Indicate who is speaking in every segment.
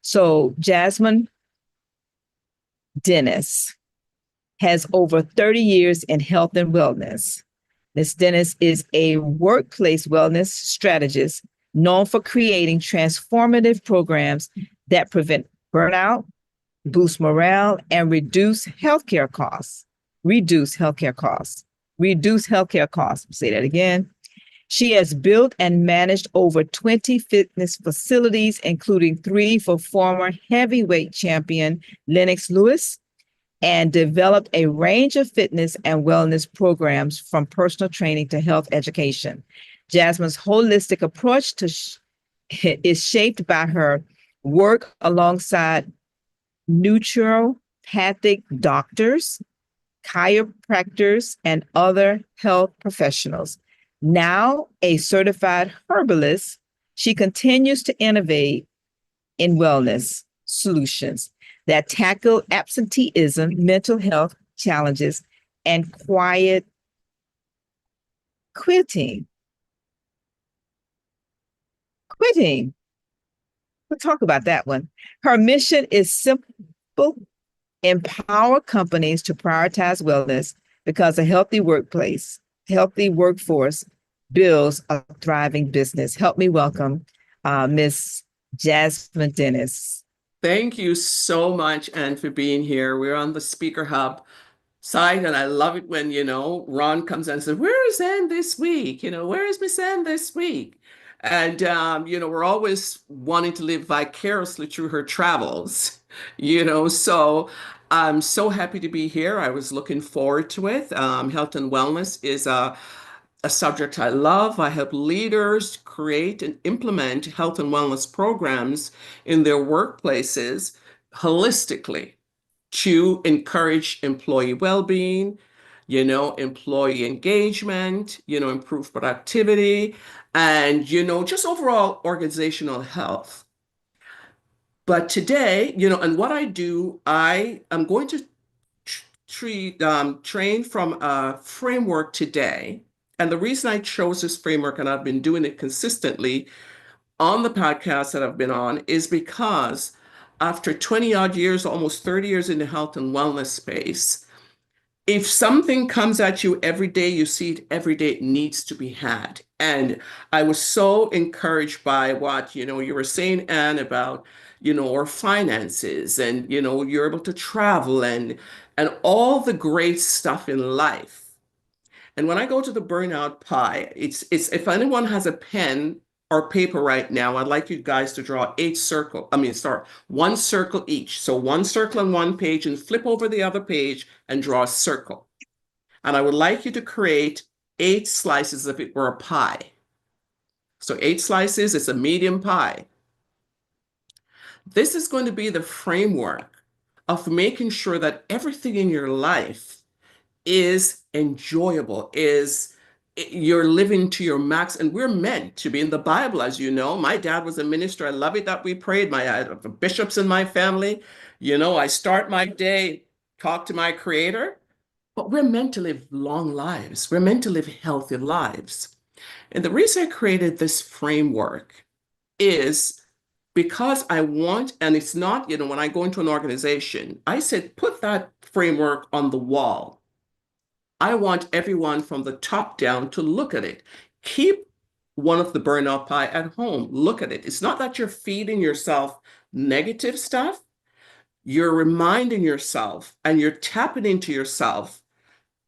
Speaker 1: So Jasmin Dennis has over 30 years in health and wellness. Ms. Dennis is a workplace wellness strategist known for creating transformative programs that prevent burnout, boost morale, and reduce healthcare costs. Reduce healthcare costs. Reduce healthcare costs. Say that again. She has built and managed over 20 fitness facilities, including 3 for former heavyweight champion Lennox Lewis, and developed a range of fitness and wellness programs from personal training to health education. Jasmin's holistic approach is shaped by her work alongside naturopathic doctors, chiropractors, and other health professionals. Now a certified herbalist, she continues to innovate in wellness solutions that tackle absenteeism, mental health challenges, and quiet quitting. Quitting. We'll talk about that one. Her mission is simple: empower companies to prioritize wellness because a healthy workplace, healthy workforce builds a thriving business. Help me welcome Miss Jasmin Dennis.
Speaker 2: Thank you so much, Anne, for being here. We're on the Speaker Hub side, and I love it when, Ron comes in and says, "Where is Anne this week? Where is Miss Anne this week?" And, we're always wanting to live vicariously through her travels, so I'm so happy to be here. I was looking forward to it. Health and wellness is a subject I love. I help leaders create and implement health and wellness programs in their workplaces holistically to encourage employee well-being, employee engagement, improve productivity, and, just overall organizational health. But today, and what I do, I am going to train from a framework today. And the reason I chose this framework, and I've been doing it consistently on the podcast that I've been on, is because after 20 odd years, almost 30 years in the health and wellness space, if something comes at you every day, you see it every day, it needs to be had. And I was so encouraged by what, you were saying, Anne, about, our finances and, you're able to travel and all the great stuff in life. And when I go to the burnout pie, it's if anyone has a pen or paper right now, I'd like you guys to draw 1 circle each. So 1 circle on one page and flip over the other page and draw a circle. And I would like you to create 8 slices if it were a pie. So 8 slices, it's a medium pie. This is going to be the framework of making sure that everything in your life is enjoyable, you're living to your max. And we're meant to be in the Bible, as you know. My dad was a minister. I love it that we prayed. I have bishops in my family. I start my day, talk to my creator, but we're meant to live long lives. We're meant to live healthy lives. And the reason I created this framework is because I want, and it's not, when I go into an organization, I said, put that framework on the wall. I want everyone from the top down to look at it. Keep one of the burnout pie at home. Look at it. It's not that you're feeding yourself negative stuff. You're reminding yourself and you're tapping into yourself.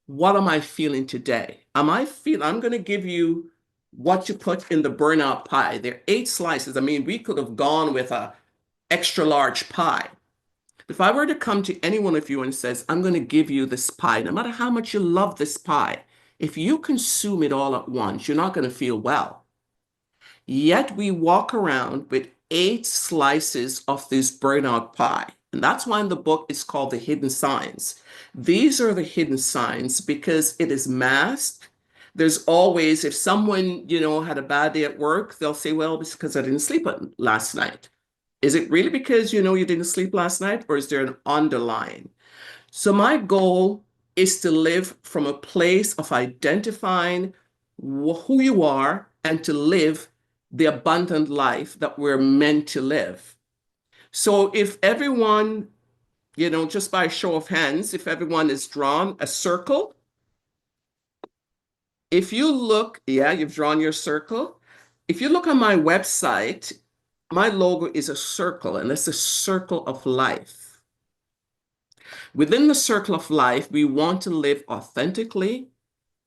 Speaker 2: What am I feeling today? I'm going to give you what you put in the burnout pie. There are 8 slices. I mean, we could have gone with a extra large pie. If I were to come to any one of you and says, I'm going to give you this pie, no matter how much you love this pie, if you consume it all at once, you're not going to feel well. Yet we walk around with 8 slices of this burnout pie. And that's why in the book it's called The Hidden Signs. These are the hidden signs because it is masked. There's always, if someone, had a bad day at work, they'll say, well, it's because I didn't sleep last night. Is it really because you didn't sleep last night, or is there an underlying? So my goal is to live from a place of identifying who you are and to live the abundant life that we're meant to live. So if everyone, just by show of hands, if everyone is drawn a circle, if you look, yeah, you've drawn your circle. If you look on my website, my logo is a circle, and it's a circle of life. Within the circle of life, we want to live authentically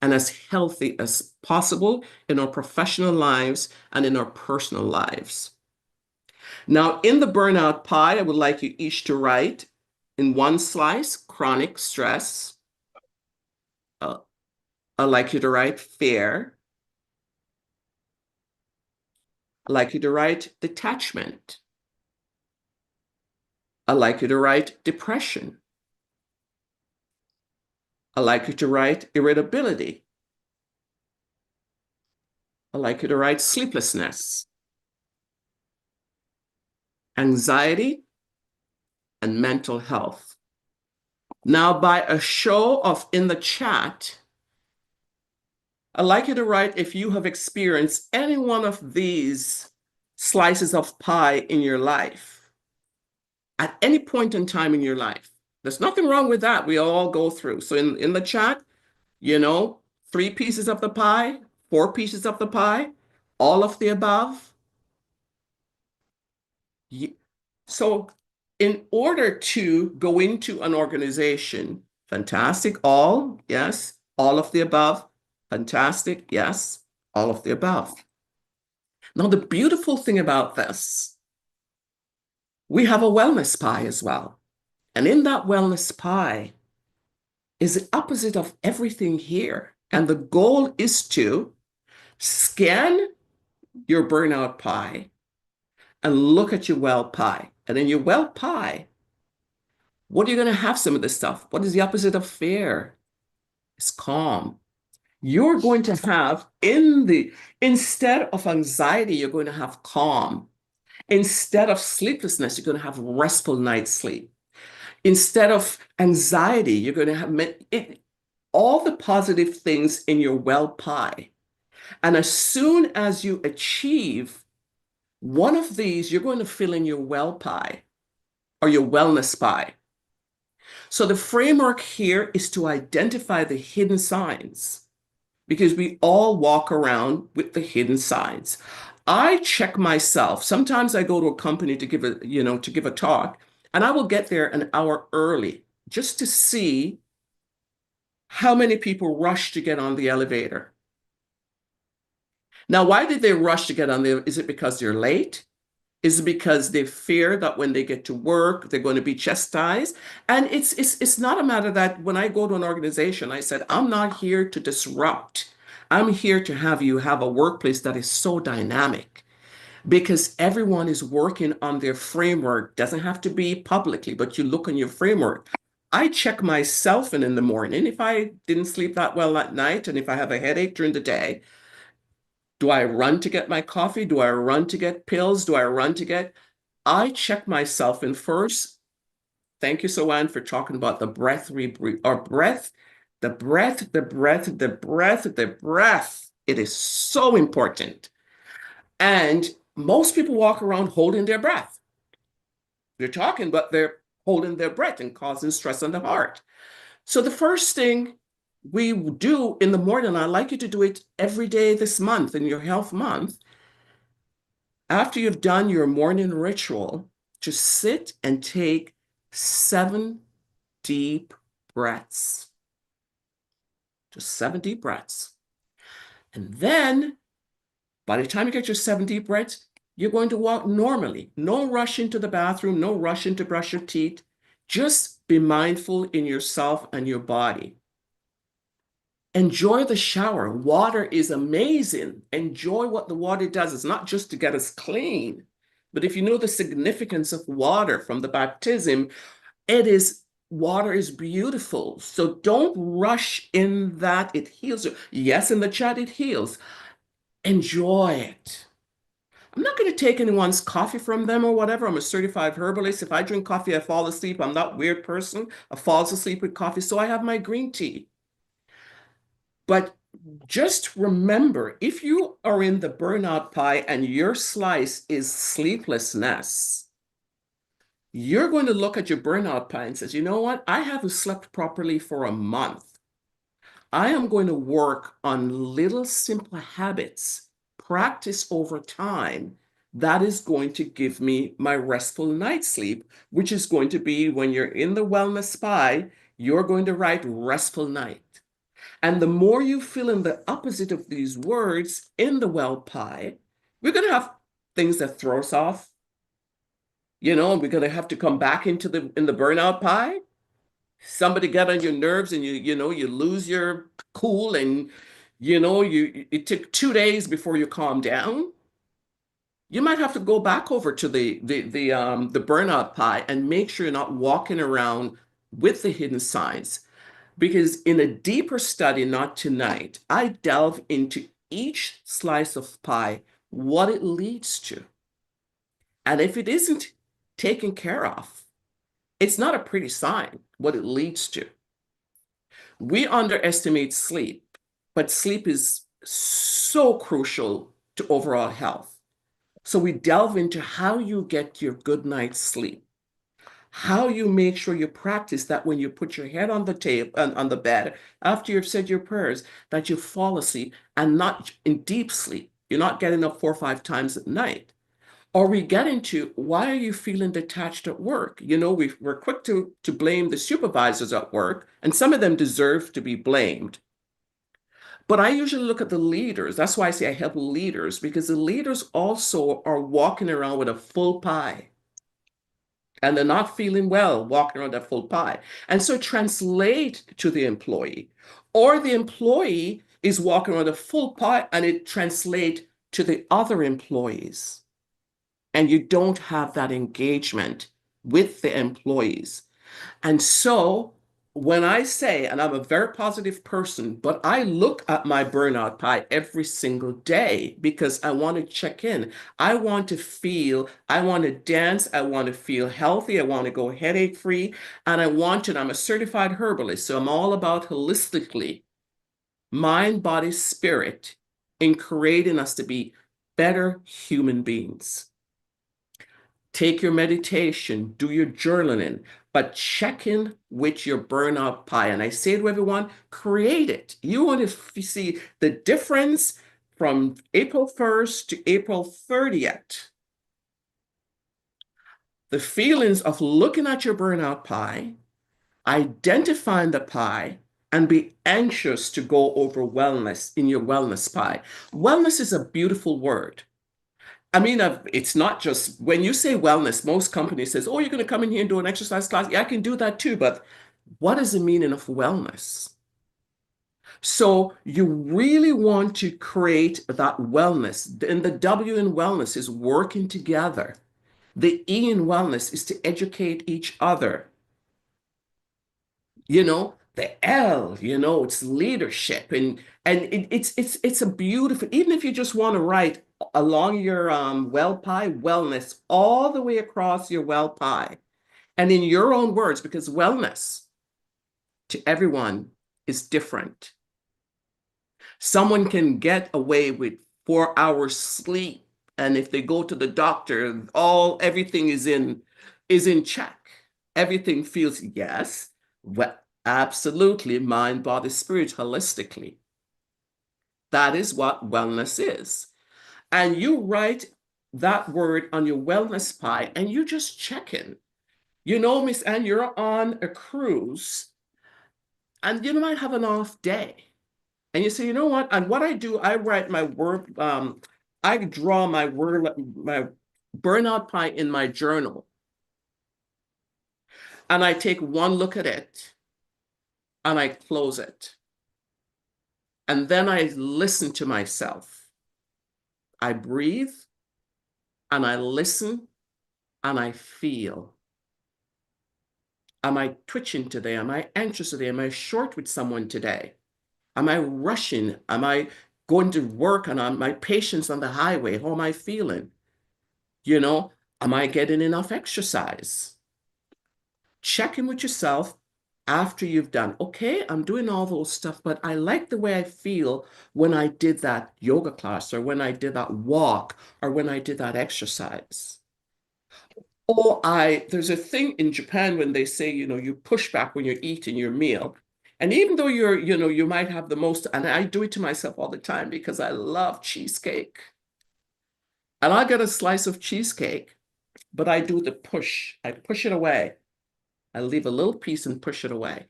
Speaker 2: and as healthy as possible in our professional lives and in our personal lives. Now, in the burnout pie, I would like you each to write in one slice, chronic stress. Uh, I'd like you to write fear. I'd like you to write detachment. I'd like you to write depression. I'd like you to write irritability. I'd like you to write sleeplessness, anxiety, and mental health. Now, by a show of in the chat, I'd like you to write if you have experienced any one of these slices of pie in your life at any point in time in your life. There's nothing wrong with that. We all go through. So in the chat, 3 pieces of the pie, 4 pieces of the pie, all of the above. So in order to go into an organization, fantastic, all, yes, all of the above, fantastic, yes, all of the above. Now, the beautiful thing about this, we have a wellness pie as well. And in that wellness pie is the opposite of everything here. And the goal is to scan your burnout pie and look at your well pie. And in your well pie, what are you going to have some of this stuff? What is the opposite of fear? It's calm. You're going to have instead of anxiety, you're going to have calm. Instead of sleeplessness, you're going to have restful night's sleep. Instead of anxiety, you're going to have all the positive things in your well pie. And as soon as you achieve one of these, you're going to fill in your well pie or your wellness pie. So the framework here is to identify the hidden signs, because we all walk around with the hidden signs. I check myself. Sometimes I go to a company to give a talk, and I will get there an hour early just to see how many people rush to get on the elevator. Now, why did they rush to get on is it because they're late? Is it because they fear that when they get to work, they're going to be chastised? And it's not a matter that when I go to an organization, I said, I'm not here to disrupt. I'm here to have you have a workplace that is so dynamic, because everyone is working on their framework. Doesn't have to be publicly, but you look on your framework. I check myself in the morning. If I didn't sleep that well at night, and if I have a headache during the day, do I run to get my coffee? Do I run to get pills? Do I run to get? I check myself in first. Thank you, Soanne, for talking about the breath, or breath, the breath, the breath, the breath, the breath. It is so important. And most people walk around holding their breath. They're talking, but they're holding their breath and causing stress on the heart. So the first thing we do in the morning, I'd like you to do it every day this month in your health month. After you've done your morning ritual, just sit and take 7 deep breaths. Just 7 deep breaths. And then by the time you get your 7 deep breaths, you're going to walk normally. No rush into the bathroom, no rush in to brush your teeth. Just be mindful in yourself and your body. Enjoy the shower. Water is amazing. Enjoy what the water does. It's not just to get us clean, but if you know the significance of water from the baptism, water is beautiful. So don't rush in that it heals you. Yes, in the chat it heals. Enjoy it. I'm not going to take anyone's coffee from them or whatever. I'm a certified herbalist. If I drink coffee, I fall asleep. I'm not a weird person. I fall asleep with coffee, so I have my green tea. But just remember, if you are in the burnout pie and your slice is sleeplessness, You're going to look at your burnout pie and says, you know what? I haven't slept properly for a month. I am going to work on little simple habits, practice over time. That is going to give me my restful night's sleep, which is going to be when you're in the wellness pie, you're going to write restful night. And the more you fill in the opposite of these words in the well pie, we're going to have things that throw us off. We're going to have to come back into the burnout pie. Somebody get on your nerves and you lose your cool and it took 2 days before you calm down. You might have to go back over to the burnout pie and make sure you're not walking around with the hidden signs. Because in a deeper study, not tonight, I delve into each slice of pie, what it leads to. And if it isn't taken care of, it's not a pretty sign what it leads to. We underestimate sleep, but sleep is so crucial to overall health. So we delve into how you get your good night's sleep, how you make sure you practice that when you put your head on the table on the bed after you've said your prayers, that you fall asleep and not in deep sleep. You're not getting up 4 or 5 times at night. Or we get into why are you feeling detached at work? We're quick to blame the supervisors at work, and some of them deserve to be blamed. But I usually look at the leaders. That's why I say I help leaders, because the leaders also are walking around with a full pie. And they're not feeling well walking around that full pie. And so translate to the employee. Or the employee is walking around a full pie and it translates to the other employees. And you don't have that engagement with the employees. And so when I say, and I'm a very positive person, but I look at my burnout pie every single day because I want to check in. I want to dance, I want to feel healthy, I want to go headache free, and I'm a certified herbalist. So I'm all about holistically, mind, body, spirit, in creating us to be better human beings. Take your meditation, do your journaling, but check in with your burnout pie. And I say to everyone, create it. You want to see the difference from April 1st to April 30th. The feelings of looking at your burnout pie, identifying the pie, and be anxious to go over wellness in your wellness pie. Wellness is a beautiful word. I mean, it's not just when you say wellness, most companies says, oh, you're going to come in here and do an exercise class. Yeah, I can do that too. But what is the meaning of wellness? So you really want to create that wellness. And the W in wellness is working together. The E in wellness is to educate each other. The L, it's leadership. It's a beautiful, even if you just want to write along your well pie, wellness, all the way across your well pie. And in your own words, because wellness to everyone is different. Someone can get away with 4 hours sleep, and if they go to the doctor, everything is in check. Everything feels yes, well, absolutely, mind, body, spirit, holistically. That is what wellness is. And you write that word on your wellness pie, and you just check in. Miss Ann, you're on a cruise, and you might have an off day. And you say, you know what? And what I do, I write my word, I draw my burnout pie in my journal. And I take one look at it and I close it. And then I listen to myself. I breathe and I listen and I feel. Am I twitching today? Am I anxious today? Am I short with someone today? Am I rushing? Am I going to work and my patience on the highway? How am I feeling? Am I getting enough exercise? Check in with yourself after you've done, okay, I'm doing all those stuff, but I like the way I feel when I did that yoga class or when I did that walk or when I did that exercise. Oh, there's a thing in Japan when they say, you push back when you're eating your meal. And even though you might have the most, and I do it to myself all the time because I love cheesecake. And I'll get a slice of cheesecake, but I do the push. I push it away. I leave a little piece and push it away.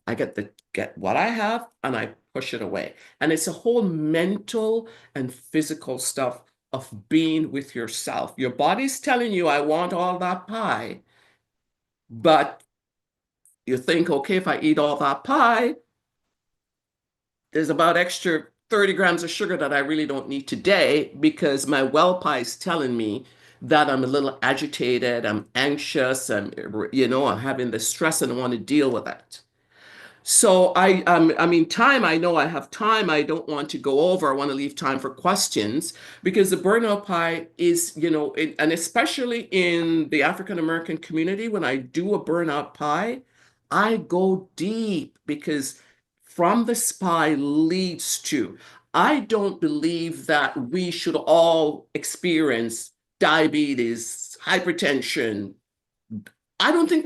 Speaker 2: I get what I have and I push it away. And it's a whole mental and physical stuff of being with yourself. Your body's telling you, I want all that pie. But you think, okay, if I eat all that pie, there's about extra 30 grams of sugar that I really don't need today because my well pie is telling me that I'm a little agitated, I'm anxious, I'm having the stress and I want to deal with it. So I mean, time, I know I have time. I don't want to go over. I want to leave time for questions because the burnout pie is, and especially in the African American community, when I do a burnout pie, I go deep because from the spy leads to, I don't believe that we should all experience diabetes, hypertension. I don't think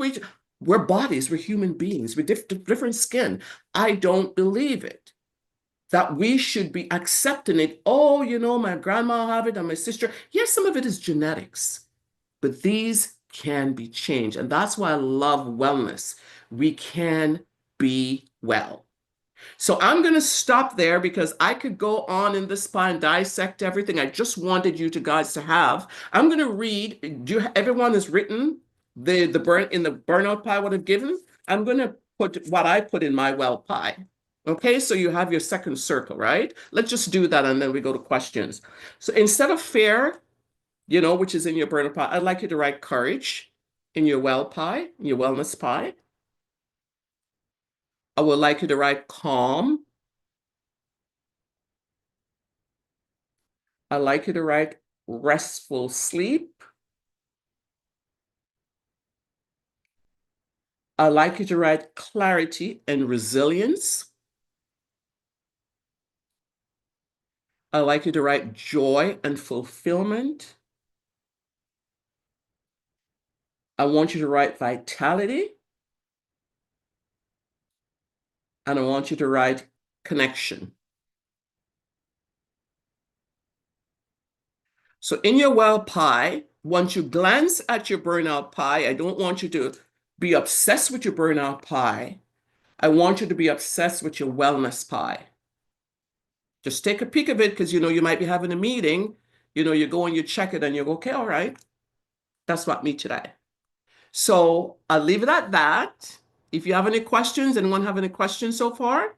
Speaker 2: we're bodies, we're human beings with different skin. I don't believe it. That we should be accepting it. Oh, my grandma have it and my sister. Yes, some of it is genetics, but these can be changed. And that's why I love wellness. We can be well. So I'm going to stop there because I could go on in the spine, dissect everything. I just wanted you guys to have. I'm going to read. Everyone has written the burnout pie what I've given. I'm going to put what I put in my well pie. Okay, so you have your second circle, right? Let's just do that and then we go to questions. So instead of fear, which is in your burnout pie, I'd like you to write courage in your well pie, your wellness pie. I would like you to write calm. I like you to write restful sleep. I like you to write clarity and resilience. I like you to write joy and fulfillment. I want you to write vitality. And I want you to write connection. So in your well pie, once you glance at your burnout pie, I don't want you to be obsessed with your burnout pie. I want you to be obsessed with your wellness pie. Just take a peek of it because you might be having a meeting, you go and you check it and you go, okay, all right, that's not me today. So I'll leave it at that. If you have any questions, anyone have any questions so far?